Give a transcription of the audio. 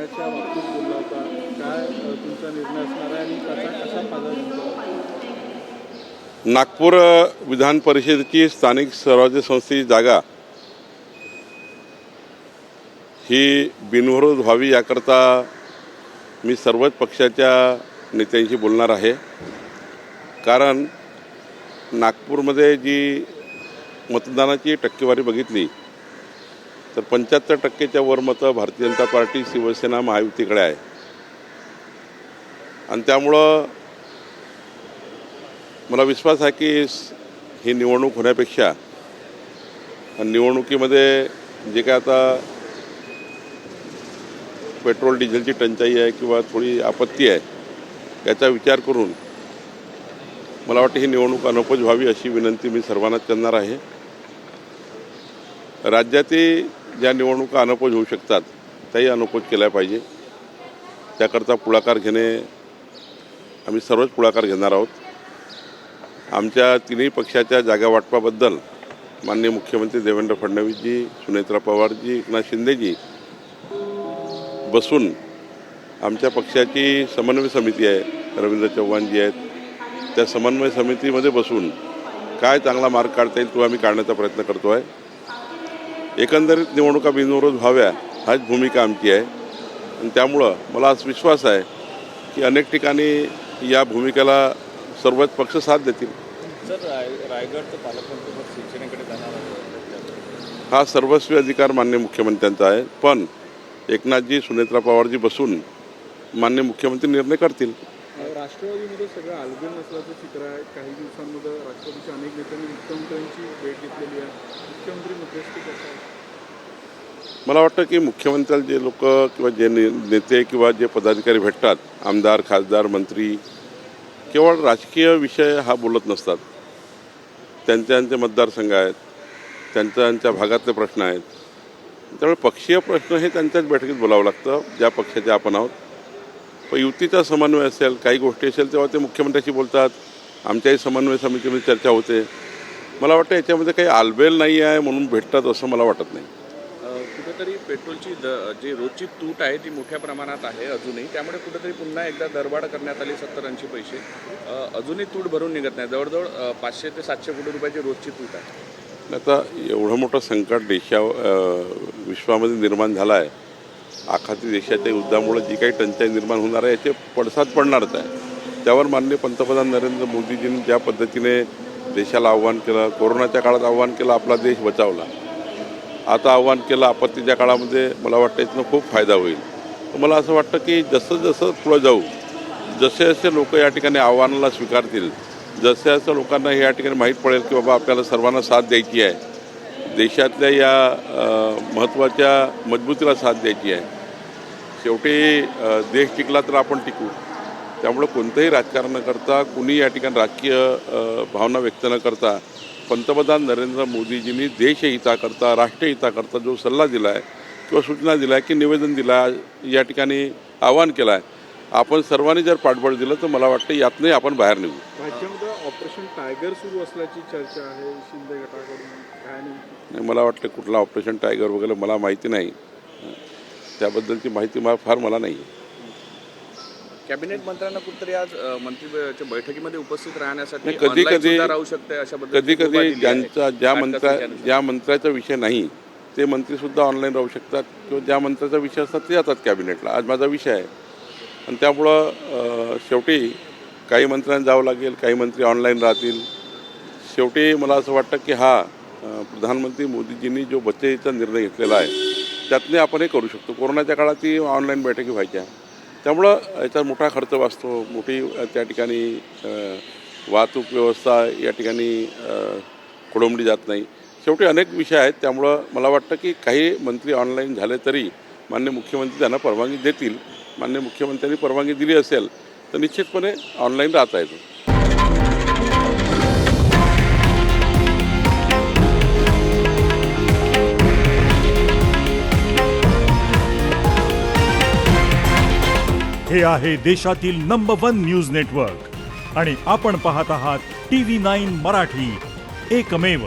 करण्याच्या बाबतीत बोलला होता. काय तुमचा निर्णय असणार आहे आणि त्याचा कसा फायदा घेतला? नागपूर विधान परिषदेची स्थानिक स्वराज्य संस्थेची जागा ही बिनविरोध व्हावी याकरता मी सर्वच पक्षाच्या नेत्यांशी बोलणार आहे. कारण नागपूरमध्ये जी मतदानाची टक्केवारी बघितली तर 75%च्या वर मतं भारतीय जनता पार्टी, शिवसेना, महायुतीकडे आहे. आणि त्यामुळं मला विश्वास आहे की ही निवडणूक होण्यापेक्षा निवडणुकीमध्ये जे काय आता पेट्रोल डिझेलची टंचाई आहे किंवा थोडी आपत्ती आहे याचा विचार करून मला वाटतं ही निवडणूक अनौपच व्हावी अशी विनंती मी सर्वांना करणार आहे. राज्यातील ज्या निवडणुका अनौपच होऊ शकतात त्याही अनौपच केल्या पाहिजे. त्याकरता पुढाकार घेणे आम्ही सर्वच पुढाकार घेणार आहोत. आमच्या तिन्ही पक्षाच्या जागा वाटपाबद्दल माननीय मुख्यमंत्री देवेंद्र फडणवीसजी, सुनेत्रा पवारजी, एकनाथ शिंदेजी बसून आमच्या पक्षाची समन्वय समिती आहे, रवींद्र चव्हाणजी आहेत, त्या समन्वय समितीमध्ये बसून काय चांगला मार्ग काढता येईल तो आम्ही काढण्याचा प्रयत्न करतो आहे. एकंदरीत निवडणुका बिनविरोध व्हाव्या हाच भूमिका आमची आहे. आणि त्यामुळं मला आज विश्वास आहे की अनेक ठिकाणी या भूमिकेला सर्वच पक्ष साथ देतील. सर, रायगड पालकमंत्रीपद शिवसेनेकडे जाणार आहे. हा सर्वस्वी अधिकार माननीय मुख्यमंत्र्यांचा आहे. पण एकनाथजी, सुनेत्रा पवारजी बसून माननीय मुख्यमंत्री निर्णय करतील. राष्ट्रवादीमध्ये सगळं आलबेल नसल्याचं चित्र आहे. काही दिवसांमध्ये राष्ट्रवादीच्या अनेक नेत्यांनी मुख्यमंत्र्यांची भेट घेतलेली आहे. मुख्यमंत्री मध्यस्थी कसं आहे? मला वाटतं की मुख्यमंत्र्याला जे लोक किंवा जे नेते किंवा जे पदाधिकारी भेटतात, आमदार, खासदार, मंत्री, केवळ राजकीय विषय हा बोलत नसतात. त्यांचे मतदारसंघ आहेत, त्यांच्या भागातले प्रश्न आहेत. त्यामुळे पक्षीय प्रश्न हे त्यांच्याच बैठकीत बोलावं लागतं ज्या पक्षाचे आपण आहोत. पण युतीचा समन्वय असेल, काही गोष्टी असेल तेव्हा ते मुख्यमंत्र्याशी बोलतात. आमच्याही समन्वय समितीमध्ये चर्चा होते. मला वाटतं याच्यामध्ये काही आलबेल नाही आहे म्हणून भेटतात असं मला वाटत नाही. कुठेतरी पेट्रोलची जी रोजची तूट आहे ती मोठ्या प्रमाणात आहे अजूनही. त्यामुळे कुठेतरी पुन्हा एकदा दरवाढ करण्यात आली 70-80 पैसे. अजूनही तूट भरून निघत नाही. जवळजवळ 500 ते 700 कोटी रुपयाची रोजची तूट आहे. आता एवढं मोठं संकट विश्वामध्ये निर्माण झालं आहे. आखाती देशाच्या युद्धामुळे जी काही टंचाई निर्माण होणार आहे याचे पडसाद पडणारच आहे. त्यावर माननीय पंतप्रधान नरेंद्र मोदीजींनी ज्या पद्धतीने देशाला आव्हान केलं, कोरोनाच्या काळात आव्हान केलं, आपला देश बचावला. आता आव्हान केलं आपत्तीच्या काळामध्ये, मला वाटतं यातनं खूप फायदा होईल. तर मला असं वाटतं की जसं जसं पुढं जाऊ, जसे जसे लोक या ठिकाणी आव्हानाला स्वीकारतील, जसं जसं लोकांना या ठिकाणी माहीत पडेल की बाबा आपल्याला सर्वांना साथ द्यायची आहे, देशातल्या या महत्त्वाच्या मजबूतीला साथ द्यायची आहे. शेवटी देश टिकला तर आपण टिकू. त्यामुळं कोणतंही राजकारण न करता, कुणी या ठिकाणी राजकीय भावना व्यक्त न करता पंतप्रधान नरेंद्र मोदीजींनी देशहिताकरता, राष्ट्रहिताकरता जो सल्ला दिला आहे किंवा सूचना दिला आहे की निवेदन दिलं आहे, या ठिकाणी आवाहन केलं आहे, आपण सर्वांनी जर पाठबळ दिलं तर मला वाटतं यातनंही आपण बाहेर निघू. राज्यामध्ये ऑपरेशन टायगर सुरू असल्याची चर्चा आहे शिंदे गटाकडून. काय नाही, मला वाटतं कुठला ऑपरेशन टायगर वगैरे मला माहिती नाही. त्याबद्दलची माहिती मला नाही आहे. कॅबिनेट मंत्र्यांना कुठेतरी आज मंत्रिच्या बैठकीमध्ये उपस्थित राहण्यासाठी कधी कधी राहू शकते अशा कधी ज्यांचा ज्या मंत्र्याचा विषय नाही ते मंत्रीसुद्धा ऑनलाईन राहू शकतात किंवा ज्या मंत्र्याचा विषय असतात ते जातात कॅबिनेटला. आज माझा विषय आहे आणि त्यामुळं शेवटी काही मंत्र्यांना जावं लागेल, काही मंत्री ऑनलाईन राहतील. शेवटी मला असं वाटतं की हा प्रधानमंत्री मोदीजींनी जो बचतीचा निर्णय घेतलेला आहे त्यातने आपण हे करू शकतो. कोरोनाच्या काळातही ऑनलाईन बैठकी व्हायच्या. त्यामुळं याचा मोठा खर्च वाचतो, मोठी त्या ठिकाणी वाहतूक व्यवस्था या ठिकाणी खोळंबली जात नाही. शेवटी अनेक विषय आहेत. त्यामुळं मला वाटतं की काही मंत्री ऑनलाईन झाले तरी माननीय मुख्यमंत्री त्यांना परवानगी देतील. माननीय मुख्यमंत्र्यांनी परवानगी दिली असेल तर निश्चितपणे ऑनलाईन राहता येतो. हे आहे देशातील नंबर 1 न्यूज नेटवर्क आणि आपण पाहत आहात TV9 मराठी, एकमेव.